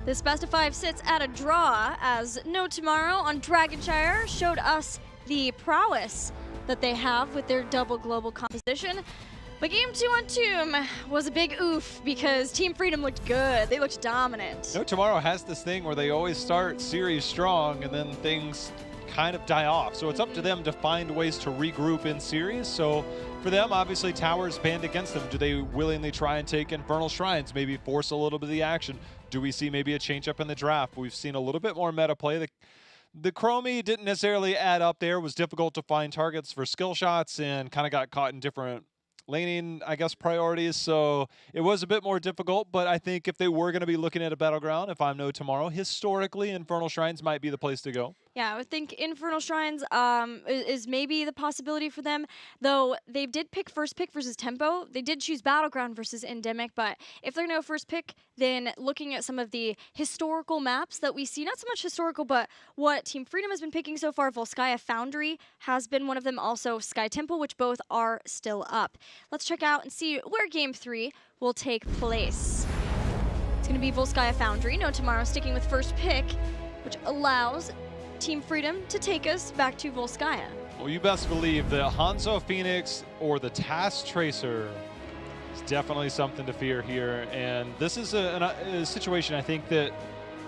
This best of 5 sits at a draw as No Tomorrow on Dragonshire showed us the prowess that they have with their double global composition. But game 2 on Tomb was a big oof because Team Freedom looked good. They looked dominant. No Tomorrow has this thing where they always start series strong and then things kind of die off. So it's up to them to find ways to regroup in series. So for them, obviously, Towers banned against them. Do they willingly try and take Infernal Shrines, maybe force a little bit of the action? Do we see maybe a change up in the draft? We've seen a little bit more meta play. The Chromie didn't necessarily add up there. It was difficult to find targets for skill shots and kind of got caught in different laning, I guess, priorities. So it was a bit more difficult, but I think if they were going to be looking at a battleground, if I'm No Tomorrow, historically, Infernal Shrines might be the place to go. Yeah, I would think Infernal Shrines is maybe the possibility for them, though they did pick first pick versus tempo. They did choose Battleground versus Endemic, but if they're no first pick, then looking at some of the historical maps that we see, not so much historical, but what Team Freedom has been picking so far, Volskaya Foundry has been one of them, also Sky Temple, which both are still up. Let's check out and see where Game 3 will take place. It's going to be Volskaya Foundry, No Tomorrow sticking with first pick, which allows Team Freedom to take us back to Volskaya. Well, you best believe that Hanzo Phoenix or the Task Tracer is definitely something to fear here. And this is a situation, I think, that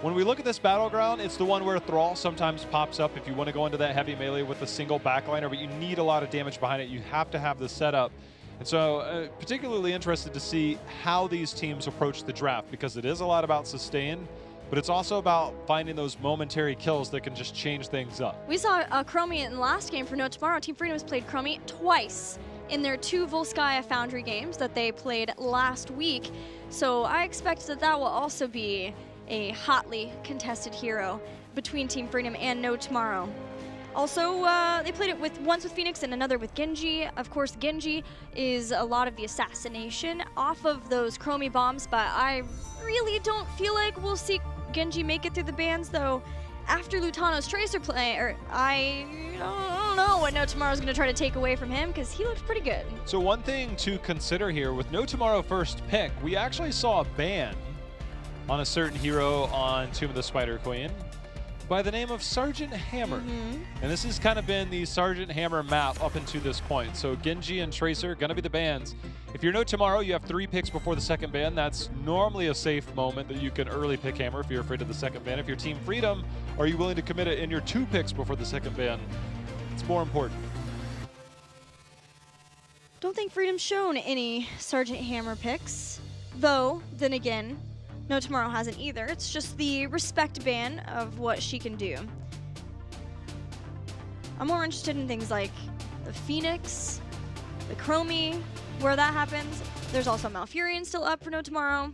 when we look at this battleground, it's the one where Thrall sometimes pops up if you want to go into that heavy melee with a single backliner, but you need a lot of damage behind it. You have to have the setup. And so particularly interested to see how these teams approach the draft, because it is a lot about sustain, but it's also about finding those momentary kills that can just change things up. We saw Chromie in the last game for No Tomorrow. Team Freedom has played Chromie twice in their 2 Volskaya Foundry games that they played last week. So I expect that that will also be a hotly contested hero between Team Freedom and No Tomorrow. Also, they played it once with Phoenix and another with Genji. Of course, Genji is a lot of the assassination off of those Chromie bombs, but I really don't feel like we'll see Genji make it through the bans, though. After Lutano's Tracer play, I don't know what No Tomorrow's going to try to take away from him, because he looked pretty good. So one thing to consider here, with No Tomorrow first pick, we actually saw a ban on a certain hero on Tomb of the Spider Queen by the name of Sergeant Hammer. And this has kind of been the Sergeant Hammer map up until this point. So Genji and Tracer going to be the bans. If you're No Tomorrow, you have 3 picks before the second ban. That's normally a safe moment that you can early pick Hammer if you're afraid of the second ban. If you're Team Freedom, are you willing to commit it in your 2 picks before the second ban? It's more important. Don't think Freedom's shown any Sergeant Hammer picks, though, then again, No Tomorrow hasn't either. It's just the respect ban of what she can do. I'm more interested in things like the Phoenix, the Chromie, where that happens. There's also Malfurion still up for No Tomorrow.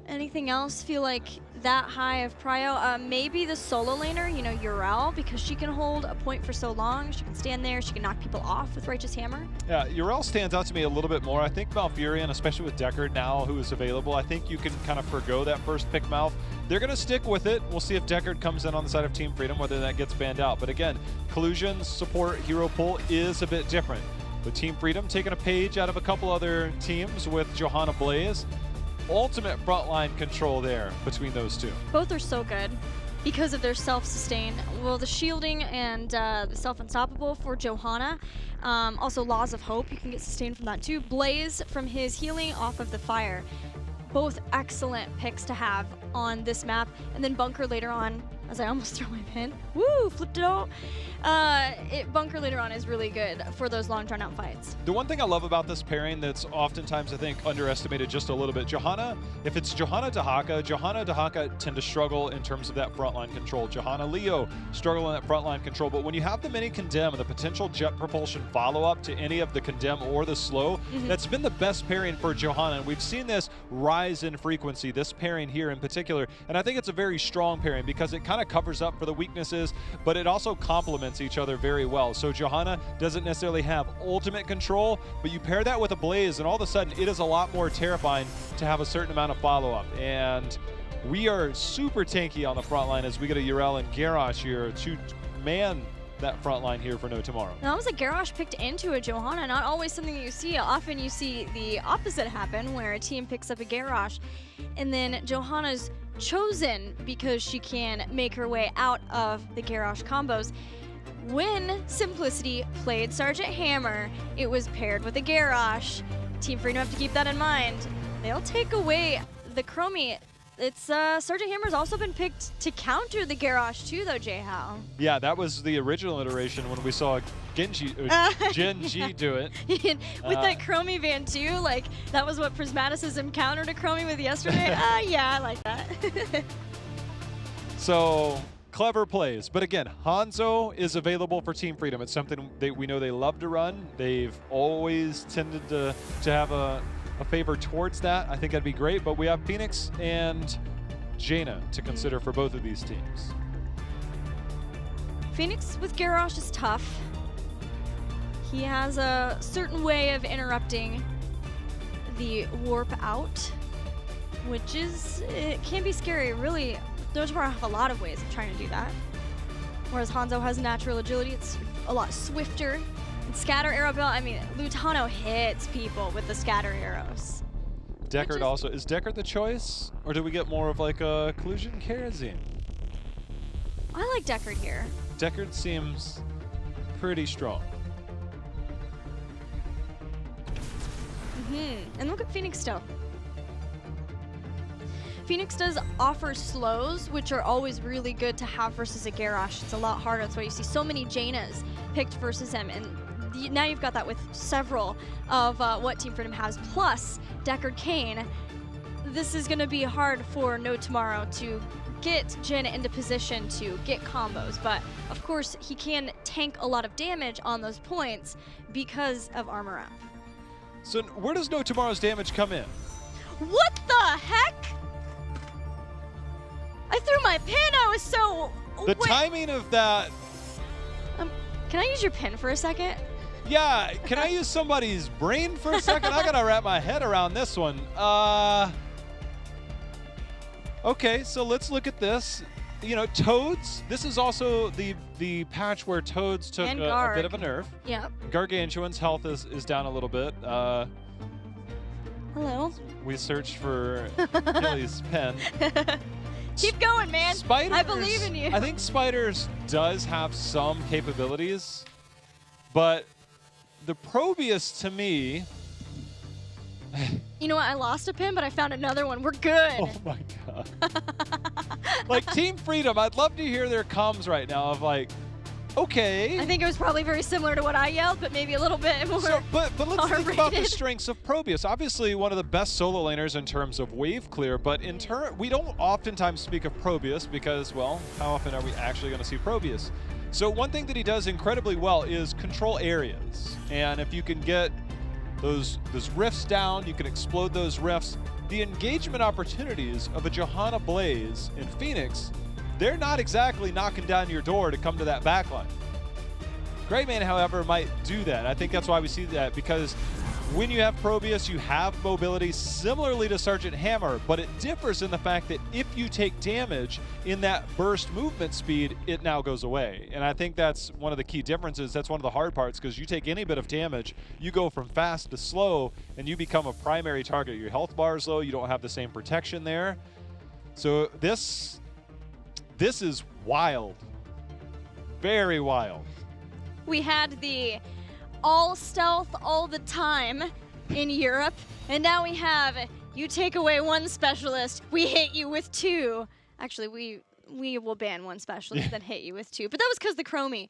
Anything else feel like that high of prio? Maybe the solo laner, you know, Urel, because she can hold a point for so long. She can stand there. She can knock people off with Righteous Hammer. Yeah, Urel stands out to me a little bit more. I think Malfurion, especially with Deckard now, who is available, I think you can kind of forgo that first pick Malf. They're going to stick with it. We'll see if Deckard comes in on the side of Team Freedom, whether that gets banned out. But again, Collusion support hero pool is a bit different. With Team Freedom taking a page out of a couple other teams with Johanna Blaze. Ultimate frontline control there between those two. Both are so good because of their self-sustain. Well, the shielding and the self-unstoppable for Johanna. Also Laws of Hope, you can get sustained from that too. Blaze from his healing off of the fire. Both excellent picks to have on this map. And then Bunker later on, as I almost throw my pin. Woo, flipped it out. Bunker later on is really good for those long drawn out fights. The one thing I love about this pairing that's oftentimes, I think, underestimated just a little bit, Johanna, if it's Johanna Dahaka tend to struggle in terms of that frontline control. Johanna Leo struggle in that frontline control, but when you have the mini condemn and the potential jet propulsion follow-up to any of the condemn or the slow, that's been the best pairing for Johanna. And we've seen this rise in frequency, this pairing here in particular, and I think it's a very strong pairing because it kind of covers up for the weaknesses, but it also complements each other very well. So Johanna doesn't necessarily have ultimate control, but you pair that with a Blaze and all of a sudden it is a lot more terrifying to have a certain amount of follow-up. And we are super tanky on the front line as we get a Urel and Garrosh here, 2-man that front line here for No Tomorrow. That was a Garrosh picked into a Johanna, not always something that you see. Often you see the opposite happen, where a team picks up a Garrosh, and then Johanna's chosen because she can make her way out of the Garrosh combos. When Simplicity played Sergeant Hammer, it was paired with a Garrosh. Team Freedom have to keep that in mind. They'll take away the Chromie. It's Sergeant Hammer's also been picked to counter the Garrosh too, though, J-How. Yeah, that was the original iteration when we saw Genji, Gen G do it. With that Chromie van too, like that was what Prismaticism countered a Chromie with yesterday. Yeah, I like that. So clever plays, but again, Hanzo is available for Team Freedom. It's something we know they love to run. They've always tended to have a favor towards that. I think that'd be great, but we have Phoenix and Jaina to consider for both of these teams. Phoenix with Garrosh is tough. He has a certain way of interrupting the warp out, which it can be scary. Really, No Tomorrow have a lot of ways of trying to do that. Whereas Hanzo has natural agility, it's a lot swifter. And scatter arrow build, I mean, Lutano hits people with the scatter arrows. Deckard also, is Deckard the choice? Or do we get more of like a Collusion Kerosene? I like Deckard here. Deckard seems pretty strong. And look at Phoenix still. Phoenix does offer slows, which are always really good to have versus a Garrosh. It's a lot harder. That's why you see so many Jainas picked versus him. And now you've got that with several of what Team Freedom has, plus Deckard Cain. This is going to be hard for No Tomorrow to get Jaina into position to get combos. But, of course, he can tank a lot of damage on those points because of armor up. So where does No Tomorrow's damage come in? What the heck? I threw my pin. I was so... The timing of that... Can I use your pin for a second? Yeah, can I use somebody's brain for a second? I gotta wrap my head around this one. Okay, so let's look at this. You know, Toads, this is also the patch where Toads took a bit of a nerf. Yep. Gargantuan's health is down a little bit. Hello. We searched for Kelly's pen. Keep going, man. Spiders, I believe in you. I think Spiders does have some capabilities, but the Probius to me... You know what? I lost a pin, but I found another one. We're good. Oh my god. Like Team Freedom, I'd love to hear their comms right now of like, okay. I think it was probably very similar to what I yelled, but maybe a little bit more. So, but let's think about the R-rated. strengths of Probius. Obviously, one of the best solo laners in terms of wave clear, but in turn, we don't oftentimes speak of Probius because, well, how often are we actually going to see Probius? So one thing that he does incredibly well is control areas, and if you can get those rifts down, you can explode those rifts. The engagement opportunities of a Johanna Blaze in Phoenix, they're not exactly knocking down your door to come to that backline. Greymane, however, might do that. I think that's why we see that, because when you have Probius, you have mobility similarly to Sergeant Hammer, but it differs in the fact that if you take damage in that burst movement speed, it now goes away. And I think that's one of the key differences. That's one of the hard parts, because you take any bit of damage, you go from fast to slow, and you become a primary target. Your health bar is low, you don't have the same protection there. So this is wild. Very wild. We had the all stealth all the time in Europe, and now we have you take away one specialist, we hit you with two. Actually, we will ban one specialist and hit you with two, but that was because the Chromie.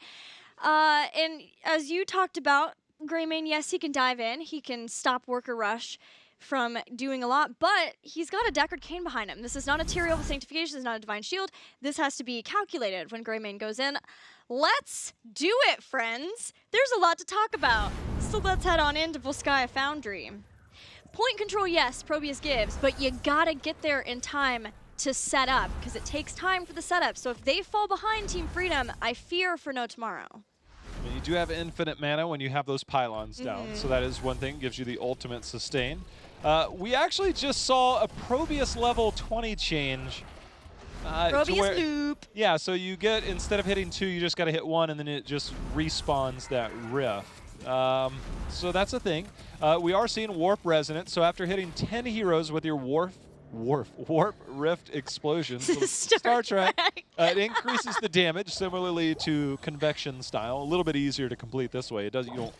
And as you talked about, Greymane, yes, he can dive in, he can stop Worker Rush from doing a lot, but he's got a Deckard Cain behind him. This is not a Tyrael with Sanctification, this is not a Divine Shield. This has to be calculated when Greymane goes in. Let's do it, friends. There's a lot to talk about. So let's head on into Volskaya Foundry. Point control, yes, Probius gives, but you gotta get there in time to set up, because it takes time for the setup. So if they fall behind Team Freedom, I fear for No Tomorrow. You do have infinite mana when you have those pylons down, so that is one thing, gives you the ultimate sustain. We actually just saw a Probius level 20 change Probius loop. Yeah, so you get, instead of hitting 2, you just got to hit 1, and then it just respawns that rift. So that's a thing. We are seeing Warp Resonance, so after hitting 10 heroes with your Warp Rift Explosions, Star Trek, it increases the damage, similarly to Convection style. A little bit easier to complete this way. It doesn't, you don't.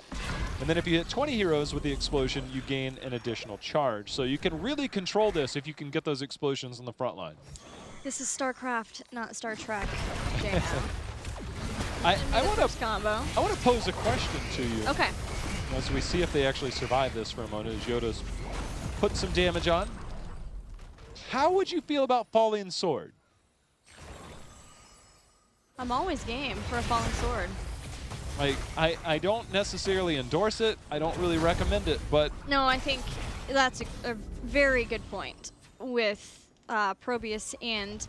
And then if you hit 20 heroes with the explosion, you gain an additional charge. So you can really control this if you can get those explosions in the front line. This is StarCraft, not Star Trek. JM. I want to pose a question to you. Okay. As we see if they actually survive this for a moment, as Yoda's putting some damage on. How would you feel about Falling Sword? I'm always game for a Falling Sword. Like, I don't necessarily endorse it. I don't really recommend it, but... No, I think that's a very good point with Probius and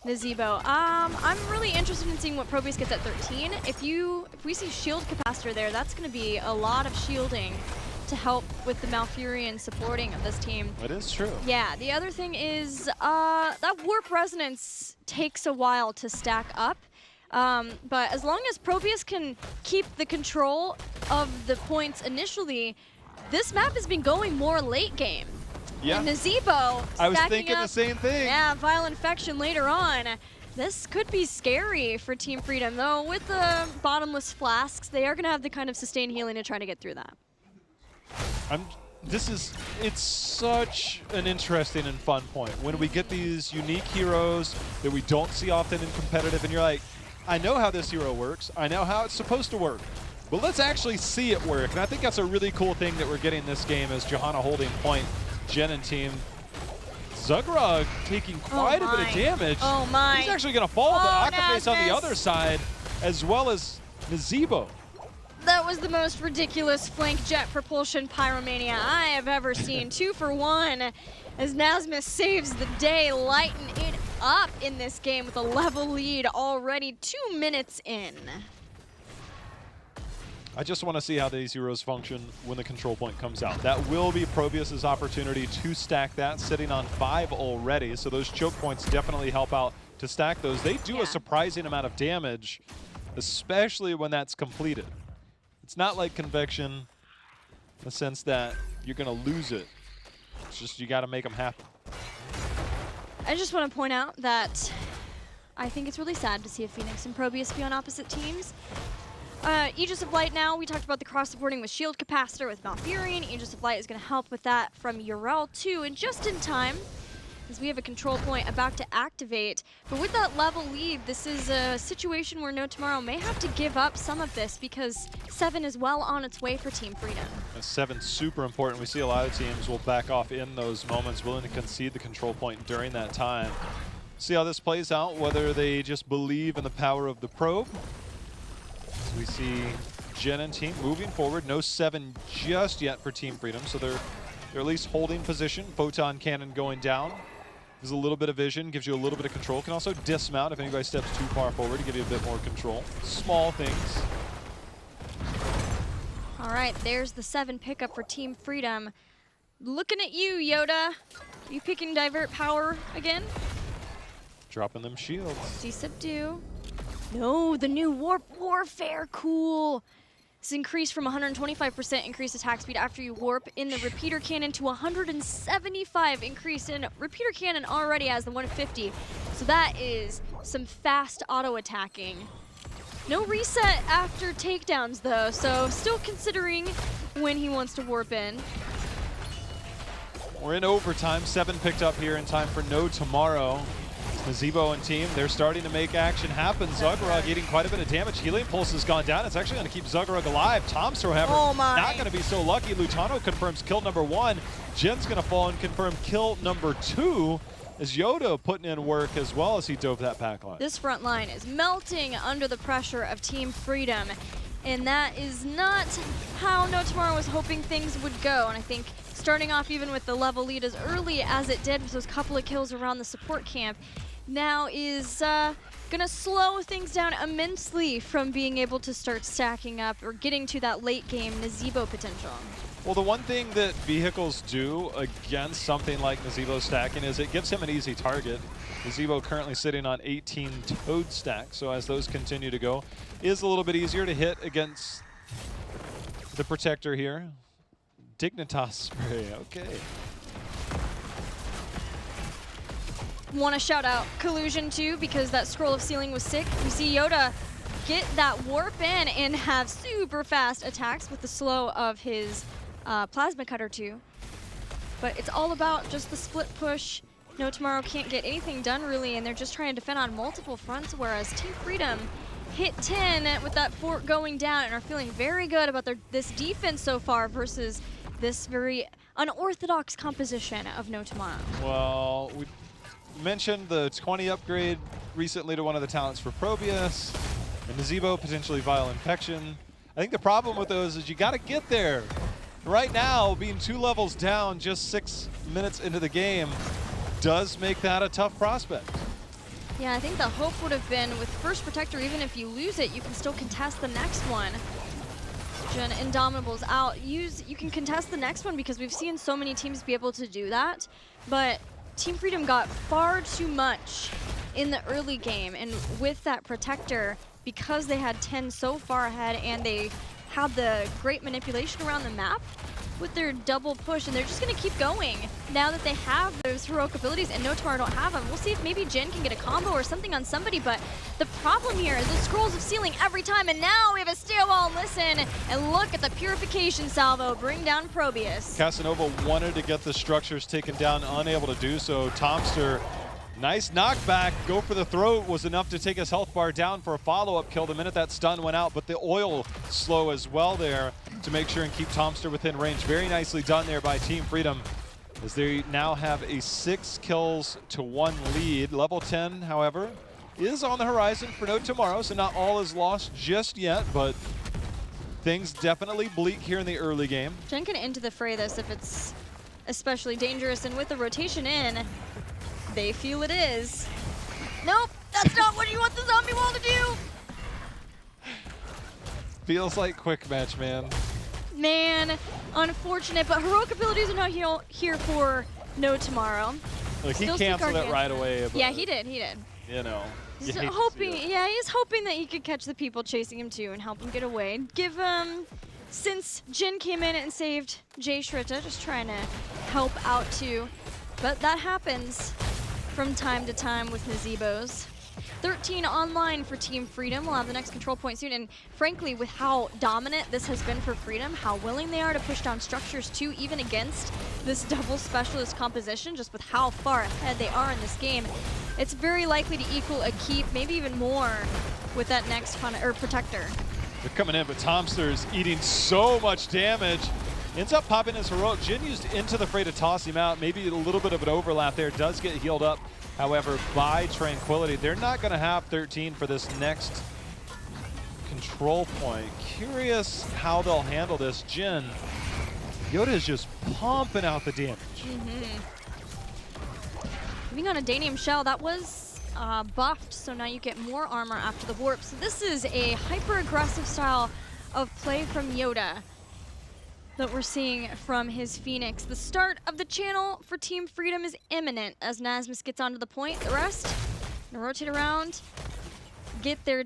Nazebo. I'm really interested in seeing what Probius gets at 13. If we see shield capacitor there, that's going to be a lot of shielding to help with the Malfurion supporting of this team. That is true. Yeah, the other thing is that Warp Resonance takes a while to stack up. But as long as Probius can keep the control of the points initially, this map has been going more late game. Yeah. And Nazebo I was thinking the same thing. Yeah, Vile Infection later on. This could be scary for Team Freedom, though. With the bottomless flasks, they are going to have the kind of sustained healing to try to get through that. It's such an interesting and fun point when we get these unique heroes that we don't see often in competitive, and you're like, I know how this hero works, I know how it's supposed to work, but let's actually see it work. And I think that's a really cool thing that we're getting this game, is Johanna holding point, Jen and team. Zugrog taking quite a bit of damage. Oh my. He's actually going to fall, but Akaface on the other side, as well as Nazebo. That was the most ridiculous flank jet propulsion pyromania I have ever seen. 2 for 1 as Nasmus saves the day, lighten it up in this game with a level lead already 2 minutes in. I just want to see how these heroes function when the control point comes out. That will be Probius' opportunity to stack that, sitting on 5 already, so those choke points definitely help out to stack those. They do a surprising amount of damage, especially when that's completed. It's not like Convection in the sense that you're going to lose it. It's just you got to make them happen. I just want to point out that I think it's really sad to see a Phoenix and Probius be on opposite teams. Aegis of Light now, we talked about the cross-supporting with Shield Capacitor with Malfurion. Aegis of Light is going to help with that from Urel too, and just in time, as we have a control point about to activate. But with that level lead, this is a situation where No Tomorrow may have to give up some of this because 7 is well on its way for Team Freedom. 7's super important. We see a lot of teams will back off in those moments, willing to concede the control point during that time. See how this plays out, whether they just believe in the power of the probe. So we see Jen and team moving forward. No 7 just yet for Team Freedom, so they're at least holding position. Photon cannon going down. Gives a little bit of vision, gives you a little bit of control. Can also dismount if anybody steps too far forward to give you a bit more control. Small things. All right, there's the 7 pickup for Team Freedom. Looking at you, Yoda. You picking Divert Power again? Dropping them shields. See Subdue. No, the new Warp Warfare, cool. This increased from 125% increased attack speed after you warp in the repeater cannon to 175 increase in repeater cannon already has the 150. So that is some fast auto attacking. No reset after takedowns though, so still considering when he wants to warp in. We're in overtime. 7 picked up here in time for No Tomorrow. Nazebo and team, they're starting to make action happen. Zugrog eating quite a bit of damage. Healing Pulse has gone down. It's actually going to keep Zugrog alive. Tom's, however, not going to be so lucky. Lutano confirms kill number 1. Jen's going to fall and confirm kill number 2. As Yoda putting in work as well as he dove that pack line. This front line is melting under the pressure of Team Freedom. And that is not how No Tomorrow was hoping things would go. And I think starting off even with the level lead as early as it did with those couple of kills around the support camp, now is going to slow things down immensely from being able to start stacking up or getting to that late game Nazebo potential. Well, the one thing that vehicles do against something like Nazeebo stacking is it gives him an easy target. Nazeebo currently sitting on 18 Toad stacks, so as those continue to go, is a little bit easier to hit against the Protector here. Dignitas spray, okay. Want to shout out Collusion too, because that Scroll of Sealing was sick. We see Yoda get that warp in and have super fast attacks with the slow of his Plasma Cutter too. But it's all about just the split push. No Tomorrow can't get anything done really, and they're just trying to defend on multiple fronts, whereas Team Freedom hit 10 with that fort going down and are feeling very good about this defense so far versus this very unorthodox composition of No Tomorrow. Well, we mentioned the 20 upgrade recently to one of the talents for Probius, and Nazeebo potentially Vile Infection. I think the problem with those is you got to get there. Right now, being 2 levels down just 6 minutes into the game does make that a tough prospect. Yeah, I think the hope would have been with first Protector, even if you lose it, you can still contest the next one. Gen Indomitable's out. You can contest the next one because we've seen so many teams be able to do that, but Team Freedom got far too much in the early game, and with that Protector, because they had 10 so far ahead and they had the great manipulation around the map with their double push, and they're just going to keep going now that they have those heroic abilities and No Tomorrow don't have them. We'll see if maybe Jin can get a combo or something on somebody, but the problem here is the Scrolls of Sealing every time, and now we have a stay a while and listen, and look at the Purification salvo bring down Probius. Casanova wanted to get the structures taken down, unable to do so. Tomster, nice knockback, go for the throat was enough to take his health bar down for a follow-up kill the minute that stun went out, but the oil slow as well there to make sure and keep Tomster within range. Very nicely done there by Team Freedom, as they now have a 6 kills to 1 lead. Level 10, however, is on the horizon for No Tomorrow, so not all is lost just yet, but things definitely bleak here in the early game. Jen can enter the fray this if it's especially dangerous, and with the rotation in, they feel it is. Nope, that's not what you want the zombie wall to do! Feels like quick match, man. Man, unfortunate, but heroic abilities are not here for No Tomorrow. Look, he canceled it right away. But, yeah, he did. You know. He's hoping, he's hoping that he could catch the people chasing him too and help him get away. Give him, since Jin came in and saved Jay Shrita, just trying to help out too. But that happens from time to time with Nazeebos. 13 online for Team Freedom. We'll have the next control point soon, and frankly, with how dominant this has been for Freedom, how willing they are to push down structures too, even against this double specialist composition, just with how far ahead they are in this game, it's very likely to equal a keep, maybe even more with that next Protector. They're coming in, but Tomster's eating so much damage. Ends up popping his heroic. Jin used into the fray to toss him out. Maybe a little bit of an overlap there. Does get healed up, however, by Tranquility. They're not going to have 13 for this next control point. Curious how they'll handle this. Jin, Yoda is just pumping out the damage. Moving on a Danium Shell, that was buffed, so now you get more armor after the warp. So this is a hyper-aggressive style of play from Yoda that we're seeing from his Phoenix. The start of the channel for Team Freedom is imminent as Nasmus gets onto the point. The rest, gonna rotate around, get their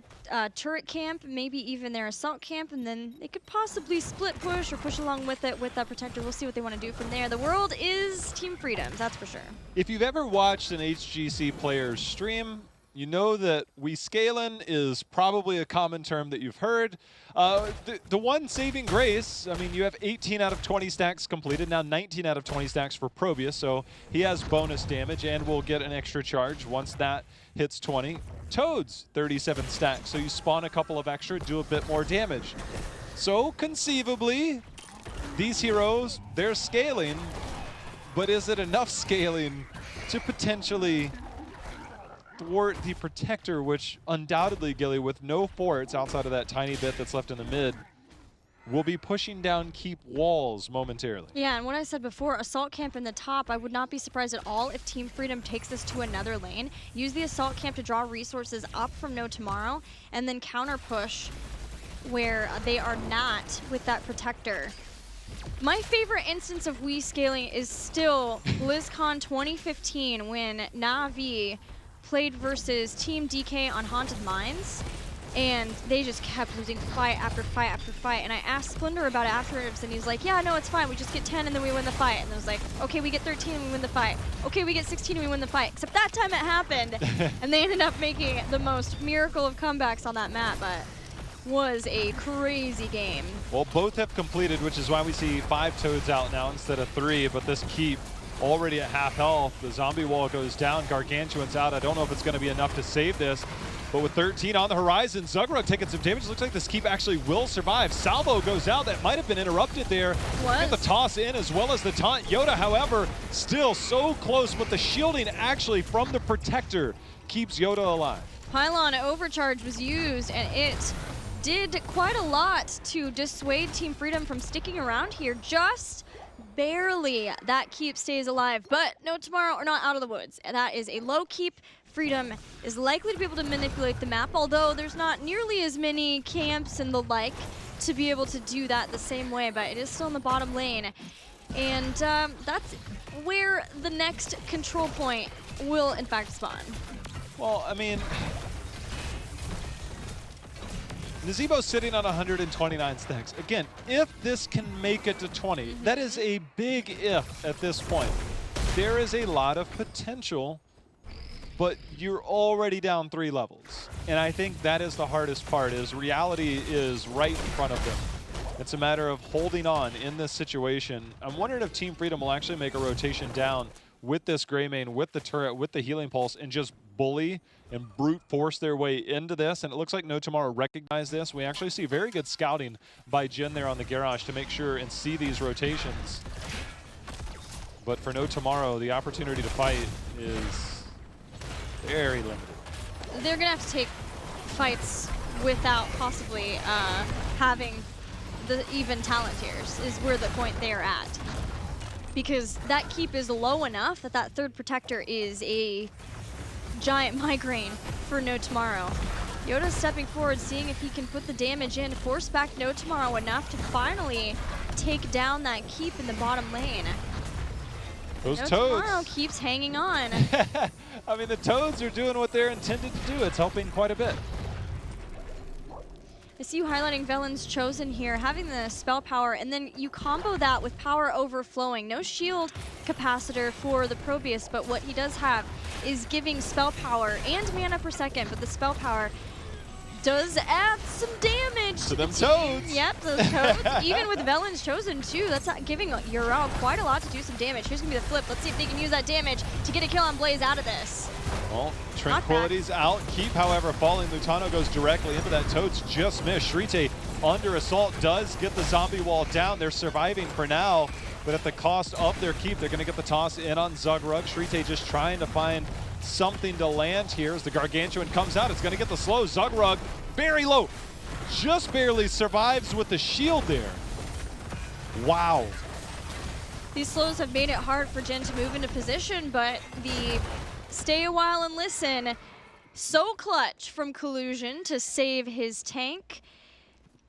turret camp, maybe even their assault camp, and then they could possibly split push or push along with it with that Protector. We'll see what they want to do from there. The world is Team Freedom's, that's for sure. If you've ever watched an HGC player stream, you know that we scaling is probably a common term that you've heard. The one saving grace, I mean, you have 18 out of 20 stacks completed, now 19 out of 20 stacks for Probius, so he has bonus damage and will get an extra charge once that hits 20. Toad's 37 stacks, so you spawn a couple of extra, do a bit more damage. So conceivably, these heroes, they're scaling, but is it enough scaling to potentially thwart the Protector, which undoubtedly, Gilly, with no forts outside of that tiny bit that's left in the mid, will be pushing down keep walls momentarily. Yeah, and what I said before, assault camp in the top, I would not be surprised at all if Team Freedom takes this to another lane. Use the assault camp to draw resources up from No Tomorrow, and then counter push where they are not with that Protector. My favorite instance of Wii scaling is still BlizzCon 2015 when Na'Vi played versus Team DK on Haunted Mines, and they just kept losing fight after fight after fight. And I asked Splendor about it afterwards, and he's like, yeah, no, it's fine. We just get 10 and then we win the fight. And I was like, okay, we get 13 and we win the fight. Okay, we get 16 and we win the fight. Except that time it happened, and they ended up making the most miracle of comebacks on that map. But was a crazy game. Well, both have completed, which is why we see 5 Toads out now instead of 3, but this keep already at half health. The zombie wall goes down, Gargantuan's out. I don't know if it's going to be enough to save this, but with 13 on the horizon, Zugrug taking some damage. Looks like this keep actually will survive. Salvo goes out. That might have been interrupted there. Get the toss in as well as the taunt. Yoda, however, still so close, but the shielding actually from the protector keeps Yoda alive. Pylon overcharge was used, and it did quite a lot to dissuade Team Freedom from sticking around here. Just barely that keep stays alive, but no tomorrow or not out of the woods. And that is a low keep. Freedom is likely to be able to manipulate the map, although there's not nearly as many camps and the like to be able to do that the same way, but it is still in the bottom lane. And that's where the next control point will in fact spawn. Well, I mean, Nazebo's sitting on 129 stacks. Again, if this can make it to 20, that is a big if at this point. There is a lot of potential, but you're already down 3 levels. And I think that is the hardest part, is reality is right in front of them. It's a matter of holding on in this situation. I'm wondering if Team Freedom will actually make a rotation down with this Greymane, with the turret, with the healing pulse, and just bully and brute force their way into this. And it looks like No Tomorrow recognized this. We actually see very good scouting by Jin there on the garage to make sure and see these rotations. But for No Tomorrow, the opportunity to fight is very limited. They're gonna have to take fights without possibly having the even talent tiers, is where the point they're at. Because that keep is low enough that that third protector is a giant migraine for No Tomorrow. Yoda's stepping forward, seeing if he can put the damage in, force back No Tomorrow enough to finally take down that keep in the bottom lane. Those No Toads. Tomorrow keeps hanging on. I mean, the Toads are doing what they're intended to do. It's helping quite a bit. I see you highlighting Velen's Chosen here, having the spell power, and then you combo that with power overflowing. No shield capacitor for the Probius, but what he does have is giving spell power and mana per second, but the spell power does add some damage to them Toads. Yep, those Toads. Even with Velen's Chosen too, that's giving Ural quite a lot to do some damage. Here's gonna be the flip. Let's see if they can use that damage to get a kill on Blaze out of this. Well, Tranquility's out. Keep, however, falling. Lutano goes directly into that. Toads just missed. Shrite under assault does get the zombie wall down. They're surviving for now, but at the cost of their keep, they're going to get the toss in on Zugrug. Shrite just trying to find something to land here as the Gargantuan comes out. It's going to get the slow. Zugrug, very low. Just barely survives with the shield there. Wow. These slows have made it hard for Jin to move into position, but the stay a while and listen, so clutch from Collusion to save his tank.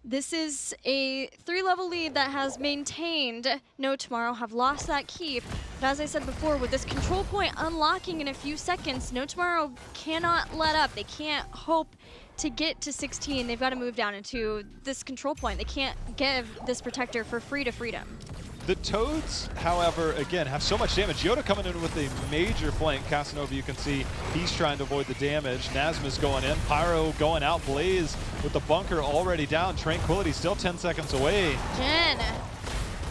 This is a 3-level lead that has maintained. No Tomorrow have lost that keep, but as I said before, with this control point unlocking in a few seconds, No Tomorrow cannot let up. They can't hope to get to 16. They've got to move down into this control point. They can't give this protector for free to Freedom. The Toads, however, again, have so much damage. Yoda coming in with a major flank. Casanova, you can see, he's trying to avoid the damage. Nazma's going in. Pyro going out. Blaze with the bunker already down. Tranquility still 10 seconds away.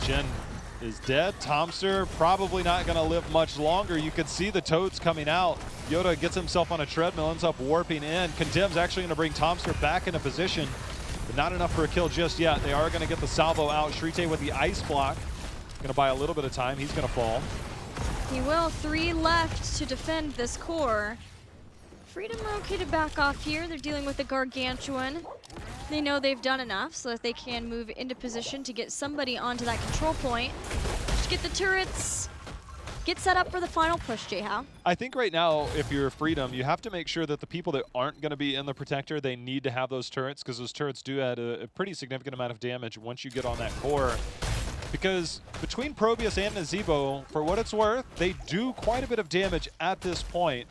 Jin is dead. Tomster probably not going to live much longer. You can see the Toads coming out. Yoda gets himself on a treadmill, ends up warping in. Condemn's actually going to bring Tomster back into position, but not enough for a kill just yet. They are going to get the salvo out. Shrite with the ice block. Going to buy a little bit of time. He's going to fall. He will. 3 left to defend this core. Freedom rotated back off here. They're dealing with the Gargantuan. They know they've done enough so that they can move into position to get somebody onto that control point. Just get the turrets. Get set up for the final push, J-How. I think right now, if you're Freedom, you have to make sure that the people that aren't going to be in the Protector, they need to have those turrets, because those turrets do add a pretty significant amount of damage once you get on that core. because between Probius and Nazebo, for what it's worth, they do quite a bit of damage at this point.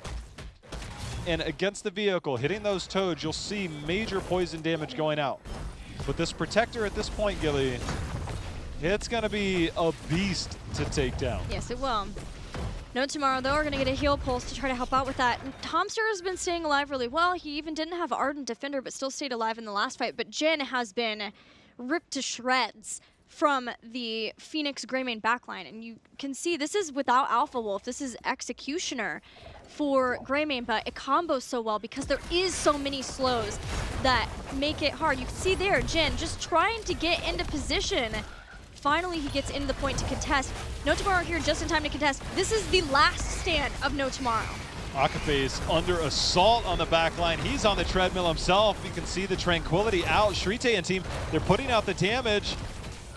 And against the vehicle, hitting those toads, you'll see major poison damage going out. But this Protector at this point, Gilly, it's going to be a beast to take down. Yes, it will. No Tomorrow, though, are going to get a heal pulse to try to help out with that. And Tomster has been staying alive really well. He even didn't have Ardent Defender, but still stayed alive in the last fight. But Jin has been ripped to shreds from the Phoenix Greymane backline. And you can see this is without Alpha Wolf. This is Executioner for Greymane, but it combos so well because there is so many slows that make it hard. You can see there, Jin just trying to get into position. Finally, he gets into the point to contest. No Tomorrow here just in time to contest. This is the last stand of No Tomorrow. Akape's under assault on the back line. He's on the treadmill himself. You can see the Tranquility out. Shrite and team, they're putting out the damage.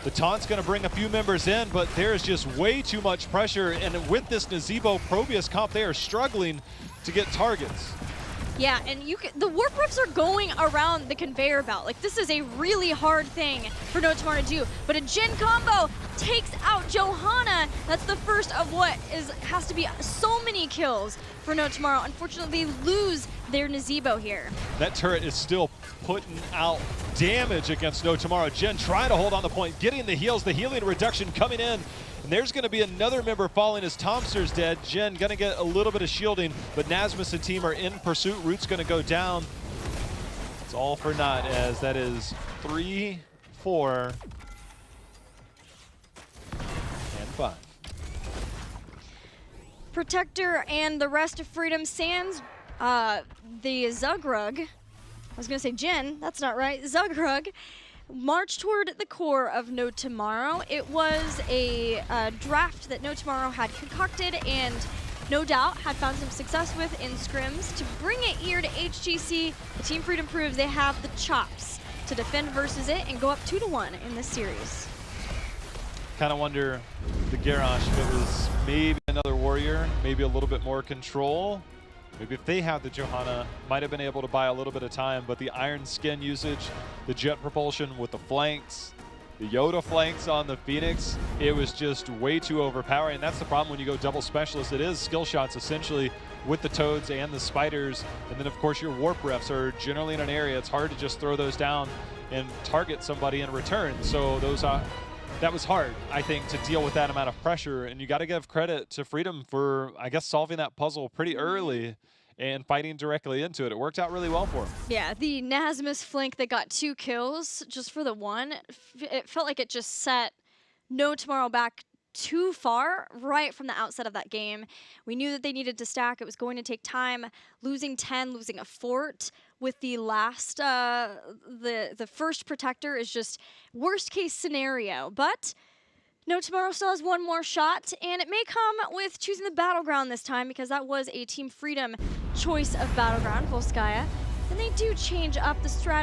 The taunt's going to bring a few members in, but there's just way too much pressure. And with this Nazebo Probius comp, they are struggling to get targets. Yeah, and the warp rips are going around the conveyor belt. Like, this is a really hard thing for No Tomorrow to do. But a Jin combo takes out Johanna. That's the first of what has to be so many kills for No Tomorrow. Unfortunately, they lose their Nazebo here. That turret is still putting out damage against No Tomorrow. Jin trying to hold on the point, getting the heals, the healing reduction coming in. And there's going to be another member falling as Tomster's dead. Jin going to get a little bit of shielding, but Nasmus and team are in pursuit. Root's going to go down. It's all for naught as that is 3, 4, and 5. Protector and the rest of Freedom Sands, the Zugrug, I was going to say Jin, that's not right, Zugrug, march toward the core of No Tomorrow. It was a draft that No Tomorrow had concocted and no doubt had found some success with in scrims. To bring it here to HGC, the Team Freedom proves they have the chops to defend versus it and go up 2-1 in this series. Kind of wonder the Garrosh if it was maybe another warrior, maybe a little bit more control. Maybe if they had the Johanna, might have been able to buy a little bit of time, but the Iron Skin usage, the jet propulsion with the flanks, the Yoda flanks on the Phoenix, it was just way too overpowering. And that's the problem when you go double specialist. It is skill shots essentially with the toads and the spiders. And then of course your warp refs are generally in an area. It's hard to just throw those down and target somebody in return. So those that was hard, I think, to deal with that amount of pressure. And you got to give credit to Freedom for, I guess, solving that puzzle pretty early and fighting directly into it. It worked out really well for him. Yeah, the Nasmus flank that got 2 kills just for the one, it felt like it just set No Tomorrow back too far right from the outset of that game. We knew that they needed to stack. It was going to take time. Losing 10, losing a fort with the last, the first Protector is just worst case scenario. But No Tomorrow still has one more shot, and it may come with choosing the Battleground this time because that was a Team Freedom choice of Battleground, Volskaya. Then they do change up the strategy.